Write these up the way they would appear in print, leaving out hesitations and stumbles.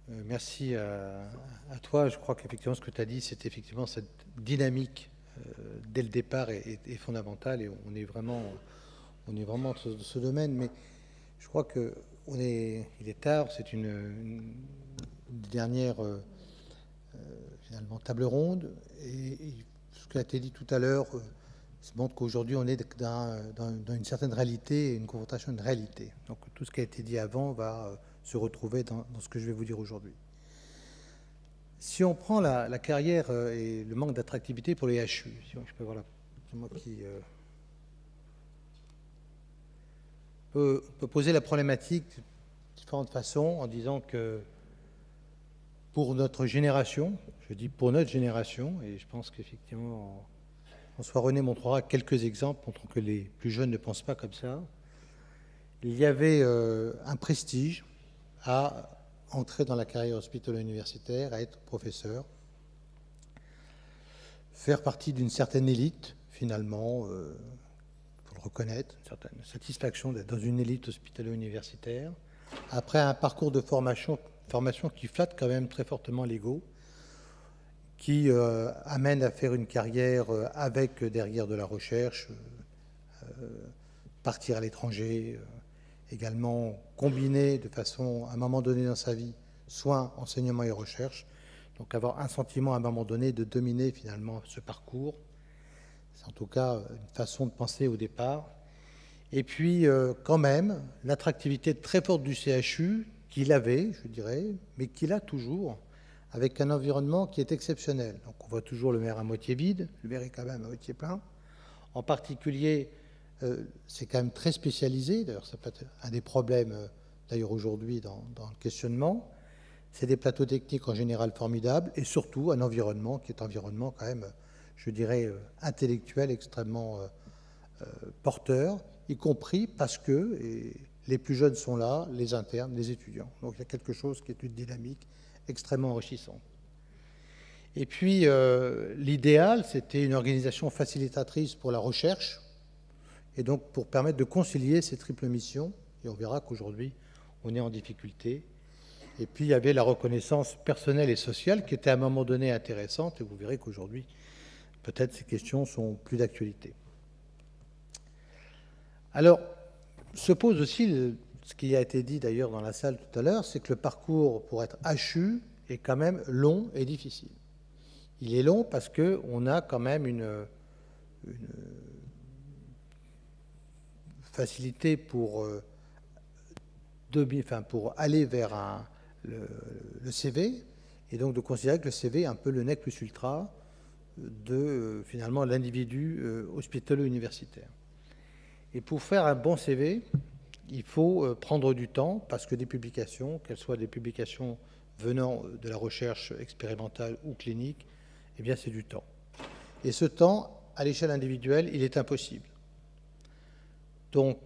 Merci à toi. Je crois qu'effectivement, ce que tu as dit, c'est effectivement cette dynamique dès le départ est fondamentale et on est vraiment dans ce domaine. Mais je crois que il est tard. C'est une dernière finalement table ronde et ce qui a été dit tout à l'heure montre qu'aujourd'hui on est dans une certaine réalité, une confrontation de réalité. Donc tout ce qui a été dit avant va se retrouver dans ce que je vais vous dire aujourd'hui. Si on prend la carrière et le manque d'attractivité pour les HU, si je peux voir là, c'est moi qui peut poser la problématique de différentes façons en disant que pour notre génération, je dis pour notre génération, et je pense qu'effectivement François René montrera quelques exemples montrant que les plus jeunes ne pensent pas comme ça, il y avait un prestige à entrer dans la carrière hospitalo-universitaire, à être professeur, faire partie d'une certaine élite, finalement, il faut le reconnaître, une certaine satisfaction d'être dans une élite hospitalo-universitaire, après un parcours de formation qui flatte quand même très fortement l'ego, qui amène à faire une carrière avec derrière de la recherche, partir à l'étranger, également combiner de façon, à un moment donné dans sa vie, soins, enseignement et recherche. Donc avoir un sentiment à un moment donné de dominer finalement ce parcours. C'est en tout cas une façon de penser au départ. Et puis quand même, l'attractivité très forte du CHU, qu'il avait, je dirais, mais qu'il a toujours, avec un environnement qui est exceptionnel. Donc on voit toujours le verre à moitié vide, le verre est quand même à moitié plein. En particulier, c'est quand même très spécialisé, d'ailleurs ça peut être un des problèmes d'ailleurs aujourd'hui dans le questionnement. C'est des plateaux techniques en général formidables et surtout un environnement qui est un environnement quand même, je dirais, intellectuel extrêmement porteur, y compris parce que les plus jeunes sont là, les internes, les étudiants. Donc il y a quelque chose qui est une dynamique extrêmement enrichissante. Et puis l'idéal, c'était une organisation facilitatrice pour la recherche, et donc pour permettre de concilier ces triples missions, et on verra qu'aujourd'hui, on est en difficulté. Et puis il y avait la reconnaissance personnelle et sociale qui était à un moment donné intéressante, et vous verrez qu'aujourd'hui, peut-être ces questions sont plus d'actualité. Alors, se pose aussi, ce qui a été dit d'ailleurs dans la salle tout à l'heure, c'est que le parcours pour être HU est quand même long et difficile. Il est long parce qu'on a quand même une facilité pour aller vers le CV, et donc de considérer que le CV est un peu le nec plus ultra de finalement l'individu hospitalo-universitaire. Et pour faire un bon CV, il faut prendre du temps parce que des publications, qu'elles soient des publications venant de la recherche expérimentale ou clinique, eh bien c'est du temps. Et ce temps, à l'échelle individuelle, il est impossible. Donc,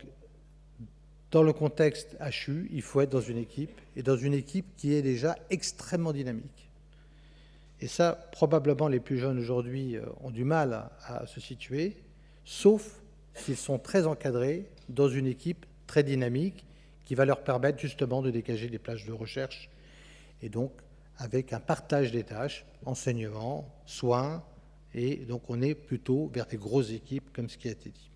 dans le contexte HU, il faut être dans une équipe, et dans une équipe qui est déjà extrêmement dynamique. Et ça, probablement, les plus jeunes aujourd'hui ont du mal à se situer, sauf s'ils sont très encadrés dans une équipe très dynamique qui va leur permettre justement de dégager des plages de recherche, et donc avec un partage des tâches, enseignement, soins, et donc on est plutôt vers des grosses équipes, comme ce qui a été dit.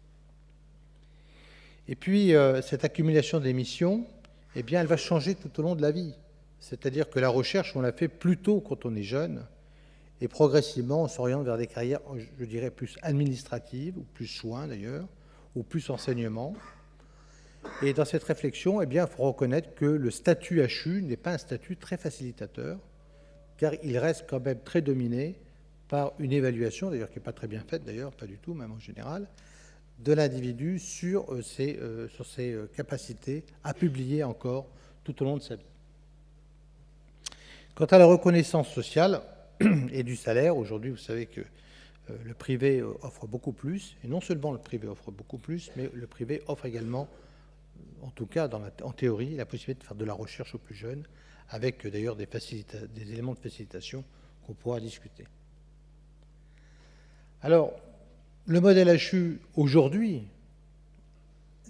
Et puis, cette accumulation des missions, eh bien, elle va changer tout au long de la vie. C'est-à-dire que la recherche, on la fait plutôt quand on est jeune, et progressivement, on s'oriente vers des carrières, je dirais, plus administratives, ou plus soins d'ailleurs, ou plus enseignement. Et dans cette réflexion, eh bien, il faut reconnaître que le statut HU n'est pas un statut très facilitateur, car il reste quand même très dominé par une évaluation, d'ailleurs qui n'est pas très bien faite, d'ailleurs, pas du tout, même en général, de l'individu sur ses capacités à publier encore tout au long de sa vie. Quant à la reconnaissance sociale et du salaire, aujourd'hui, vous savez que le privé offre beaucoup plus, et non seulement le privé offre beaucoup plus, mais le privé offre également, en tout cas en théorie, la possibilité de faire de la recherche aux plus jeunes, avec d'ailleurs des éléments de facilitation qu'on pourra discuter. Alors, le modèle HU, aujourd'hui,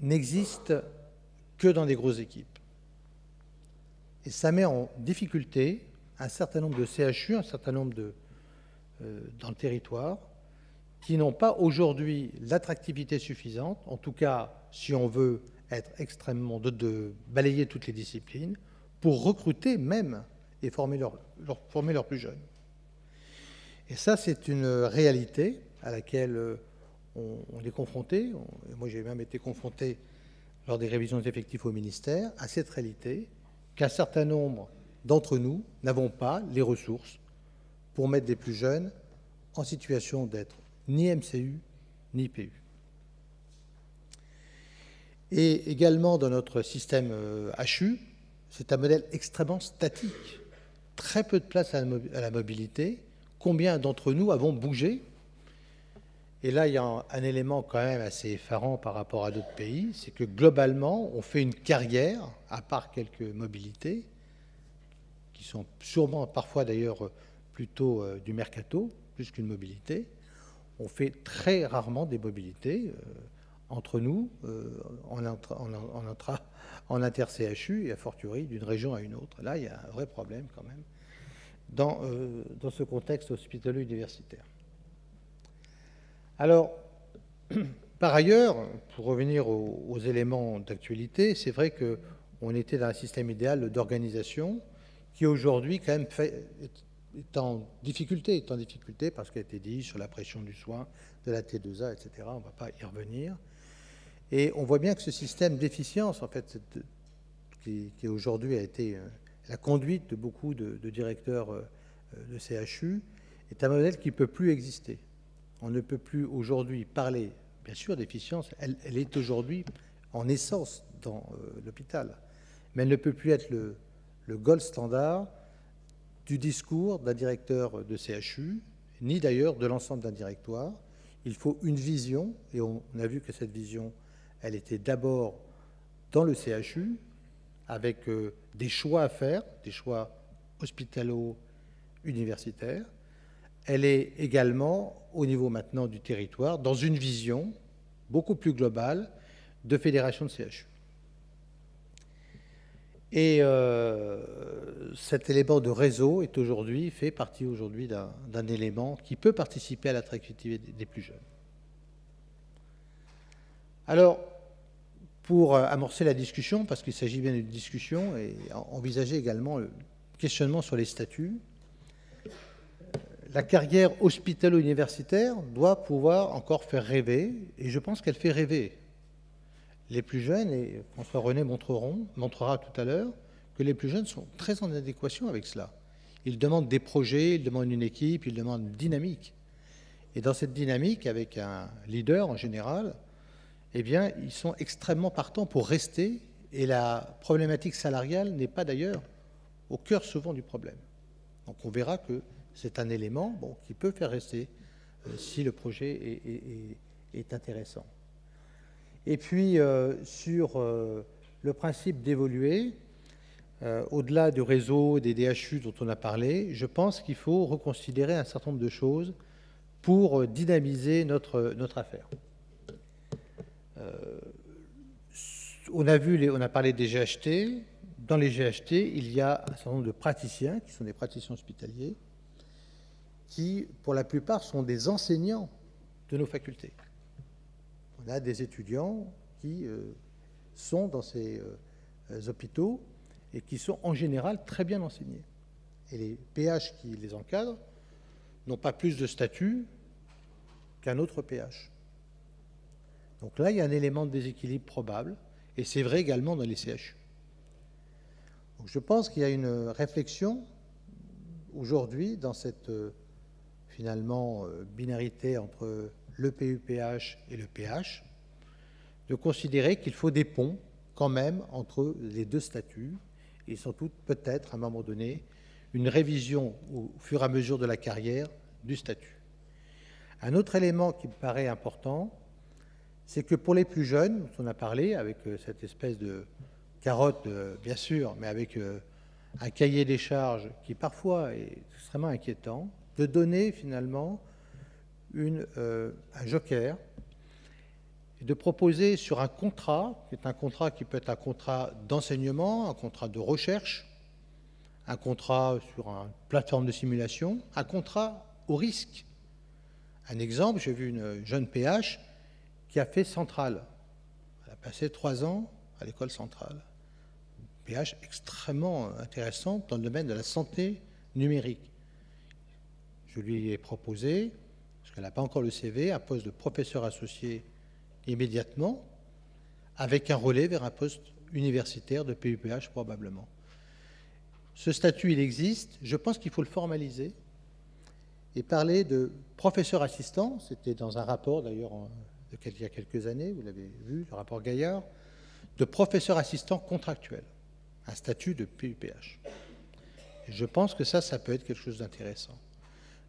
n'existe que dans des grosses équipes. Et ça met en difficulté un certain nombre de CHU, un certain nombre dans le territoire, qui n'ont pas aujourd'hui l'attractivité suffisante, en tout cas si on veut être extrêmement de balayer toutes les disciplines, pour recruter même et former leurs plus jeunes. Et ça, c'est une réalité à laquelle on est confronté. Moi, j'ai même été confronté lors des révisions des effectifs au ministère à cette réalité qu'un certain nombre d'entre nous n'avons pas les ressources pour mettre des plus jeunes en situation d'être ni MCU, ni PU. Et également dans notre système HU, c'est un modèle extrêmement statique. Très peu de place à la mobilité. Combien d'entre nous avons bougé? Et là, il y a un élément quand même assez effarant par rapport à d'autres pays, c'est que globalement, on fait une carrière, à part quelques mobilités, qui sont sûrement parfois d'ailleurs plutôt du mercato, plus qu'une mobilité. On fait très rarement des mobilités entre nous, en inter-CHU, et a fortiori d'une région à une autre. Là, il y a un vrai problème quand même dans ce contexte hospitalo-universitaire. Alors, par ailleurs, pour revenir aux éléments d'actualité, c'est vrai qu'on était dans un système idéal d'organisation qui aujourd'hui quand même est en difficulté parce qu'il a été dit sur la pression du soin, de la T2A, etc. On ne va pas y revenir. Et on voit bien que ce système d'efficience, en fait, qui aujourd'hui a été la conduite de beaucoup de directeurs de CHU, est un modèle qui ne peut plus exister. On ne peut plus aujourd'hui parler, bien sûr, d'efficience. Elle est aujourd'hui en essence dans l'hôpital. Mais elle ne peut plus être le gold standard du discours d'un directeur de CHU, ni d'ailleurs de l'ensemble d'un directoire. Il faut une vision, et on a vu que cette vision, elle était d'abord dans le CHU, avec des choix à faire, des choix hospitalo-universitaires. Elle est également, au niveau maintenant du territoire, dans une vision beaucoup plus globale de fédération de CHU. Et cet élément de réseau fait partie aujourd'hui d'un élément qui peut participer à l'attractivité des plus jeunes. Alors, pour amorcer la discussion, parce qu'il s'agit bien d'une discussion, et envisager également le questionnement sur les statuts, la carrière hospitalo-universitaire doit pouvoir encore faire rêver, et je pense qu'elle fait rêver les plus jeunes, et François-René montrera tout à l'heure que les plus jeunes sont très en adéquation avec cela. Ils demandent des projets, ils demandent une équipe, ils demandent une dynamique. Et dans cette dynamique, avec un leader en général, eh bien, ils sont extrêmement partants pour rester, et la problématique salariale n'est pas d'ailleurs au cœur souvent du problème. Donc on verra que c'est un élément qui peut faire rester si le projet est intéressant. Et puis, sur le principe d'évoluer, au-delà du réseau des DHU dont on a parlé, je pense qu'il faut reconsidérer un certain nombre de choses pour dynamiser notre affaire. On a parlé des GHT. Dans les GHT, il y a un certain nombre de praticiens, qui sont des praticiens hospitaliers, qui, pour la plupart, sont des enseignants de nos facultés. On a des étudiants qui sont dans ces hôpitaux et qui sont en général très bien enseignés. Et les PH qui les encadrent n'ont pas plus de statut qu'un autre PH. Donc là, il y a un élément de déséquilibre probable, et c'est vrai également dans les CHU. Donc je pense qu'il y a une réflexion aujourd'hui dans cette finalement binarité entre le PU-PH et le PH, de considérer qu'il faut des ponts quand même entre les deux statuts, et surtout peut-être à un moment donné une révision au fur et à mesure de la carrière du statut. Un autre élément qui me paraît important, c'est que pour les plus jeunes, dont on a parlé, avec cette espèce de carotte, bien sûr, mais avec un cahier des charges qui parfois est extrêmement inquiétant, de donner finalement un joker, et de proposer sur un contrat, qui est un contrat qui peut être un contrat d'enseignement, un contrat de recherche, un contrat sur une plateforme de simulation, un contrat au risque. Un exemple, j'ai vu une jeune PH qui a fait Centrale. Elle a passé 3 ans à l'école centrale. PH extrêmement intéressante dans le domaine de la santé numérique. Je lui ai proposé, parce qu'elle n'a pas encore le CV, un poste de professeur associé immédiatement, avec un relais vers un poste universitaire de PUPH probablement. Ce statut, il existe. Je pense qu'il faut le formaliser et parler de professeur assistant. C'était dans un rapport, d'ailleurs, il y a quelques années, vous l'avez vu, le rapport Gaillard, de professeur assistant contractuel, un statut de PUPH. Et je pense que ça peut être quelque chose d'intéressant.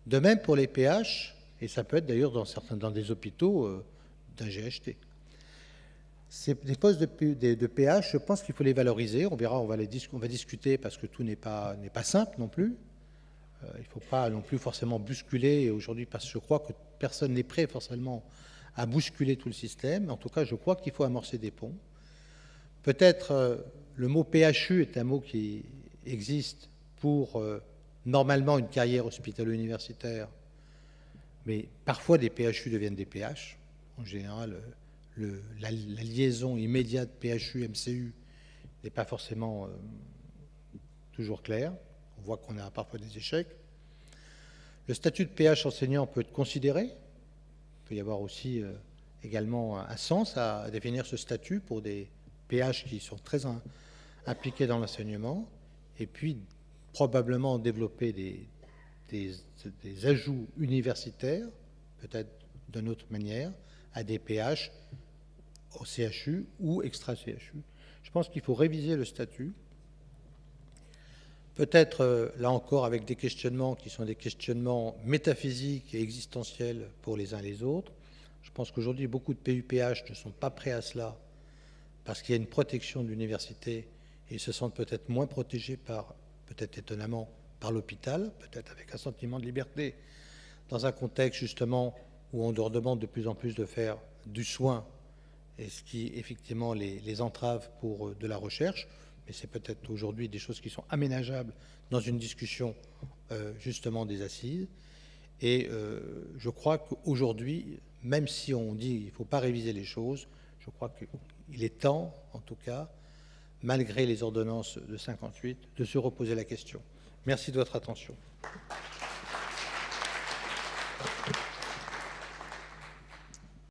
De même pour les PH, et ça peut être d'ailleurs dans des hôpitaux d'un GHT. Des postes de PH, je pense qu'il faut les valoriser. On verra, on va discuter parce que tout n'est pas simple non plus. Il ne faut pas non plus forcément bousculer aujourd'hui, parce que je crois que personne n'est prêt forcément à bousculer tout le système. En tout cas, je crois qu'il faut amorcer des ponts. Peut-être le mot PHU est un mot qui existe pour normalement une carrière hospitalo-universitaire, mais parfois des PHU deviennent des PH. En général, la liaison immédiate PHU-MCU n'est pas forcément toujours claire. On voit qu'on a parfois des échecs. Le statut de PH enseignant peut être considéré. Il peut y avoir aussi également un sens à définir ce statut pour des PH qui sont très impliqués dans l'enseignement, et puis probablement développer des ajouts universitaires, peut-être d'une autre manière, à des PH au CHU ou extra-CHU. Je pense qu'il faut réviser le statut. Peut-être, là encore, avec des questionnements qui sont des questionnements métaphysiques et existentiels pour les uns et les autres. Je pense qu'aujourd'hui, beaucoup de PUPH ne sont pas prêts à cela parce qu'il y a une protection de l'université et ils se sentent peut-être moins protégés peut-être étonnamment, par l'hôpital, peut-être avec un sentiment de liberté, dans un contexte justement où on leur demande de plus en plus de faire du soin, et ce qui effectivement les entrave pour de la recherche. Mais c'est peut-être aujourd'hui des choses qui sont aménageables dans une discussion justement des assises. Et je crois qu'aujourd'hui, même si on dit qu'il ne faut pas réviser les choses, je crois qu'il est temps, en tout cas, malgré les ordonnances de 58, de se reposer la question. Merci de votre attention.